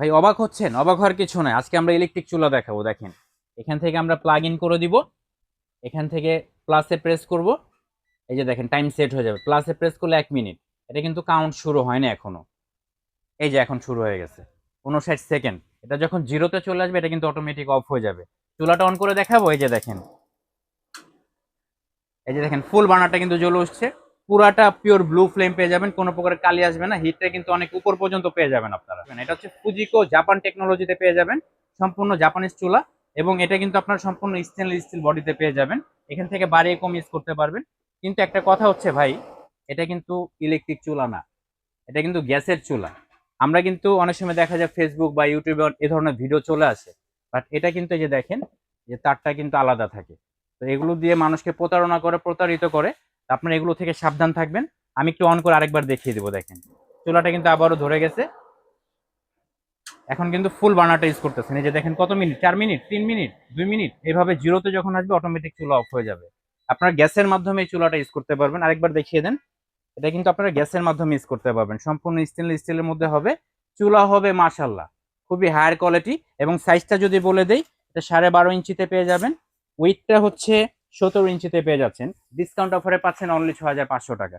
ভাই অবাক হচ্ছেন? অবাক হওয়ার কিছু নাই। আজকে আমরা ইলেকট্রিক চুলা দেখাবো। দেখেন, এখান থেকে আমরা প্লাগ ইন করে দিব। এখান থেকে প্লাসে প্রেস করব। এই যে দেখেন টাইম সেট হয়ে যাবে। প্লাসে প্রেস করলে 1 মিনিট। এটা কিন্তু কাউন্ট শুরু হয়নি এখনো। এই যে এখন শুরু হয়ে গেছে 59 সেকেন্ড। এটা যখন জিরোতে চলে আসবে এটা কিন্তু অটোমেটিক অফ হয়ে যাবে। চুলাটা অন করে দেখাবো। এই যে দেখেন, এই যে দেখেন ফুল বার্নারটা কিন্তু জ্বলে উঠছে। পুরাটা পিওর ব্লু ফ্লেম পেয়ে যাবেন, কোনো প্রকার কালি আসবে না। হিটটা কিন্তু অনেক উপর পর্যন্ত পেয়ে যাবেন আপনারা। এটা হচ্ছে ফুজিকো জাপান টেকনোলজিতে পেয়ে যাবেন, সম্পূর্ণ জাপানিজ চুলা। এবং এটা কিন্তু আপনার সম্পূর্ণ স্টেনলেস স্টিল বডিতে পেয়ে যাবেন। এখান থেকে বাড়িয়ে কম ইউজ করতে পারবেন। কিন্তু একটা কথা হচ্ছে ভাই, এটা কিন্তু ইলেকট্রিক চুলা না, এটা কিন্তু গ্যাসের চুলা। আমরা কিন্তু অনেক সময় দেখা যায় ফেসবুক বা ইউটিউবে এ ধরনের ভিডিও চলে আসে, বাট এটা কিন্তু এই যে দেখেন, যে তারটা কিন্তু আলাদা থাকে। তো এগুলো দিয়ে মানুষকে প্রতারণা করে, প্রতারিত করে। আপনারা এগুলো থেকে সাবধান থাকবেন। আমি একটু অন করে আরেকবার দেখিয়ে দেবো। দেখেন চুলাটা কিন্তু আবারও ধরে গেছে। এখন কিন্তু ফুল বার্নারটা ইউজ করতেছেন। এই যে দেখেন কত মিনিট, 4 মিনিট, 3 মিনিট, 2 মিনিট, এভাবে জিরোতে যখন আসবে অটোমেটিক চুলা অফ হয়ে যাবে। আপনার গ্যাসের মাধ্যমে এই চুলাটা ইউজ করতে পারবেন। আরেকবার দেখিয়ে দেন। এটা কিন্তু আপনারা গ্যাসের মাধ্যমে ইউজ করতে পারবেন। সম্পূর্ণ স্টেনলেস স্টিলের মধ্যে হবে। চুলা হবে মাশাল্লাহ খুবই হায়ার কোয়ালিটি। এবং সাইজটা যদি বলে দেই, এটা 12.5 ইঞ্চিতে পেয়ে যাবেন। ওয়েটটা হচ্ছে 17 ইঞ্চিতে পেয়ে যাচ্ছেন। ডিসকাউন্ট অফারে পাচ্ছেন অনলি 6,500 টাকা।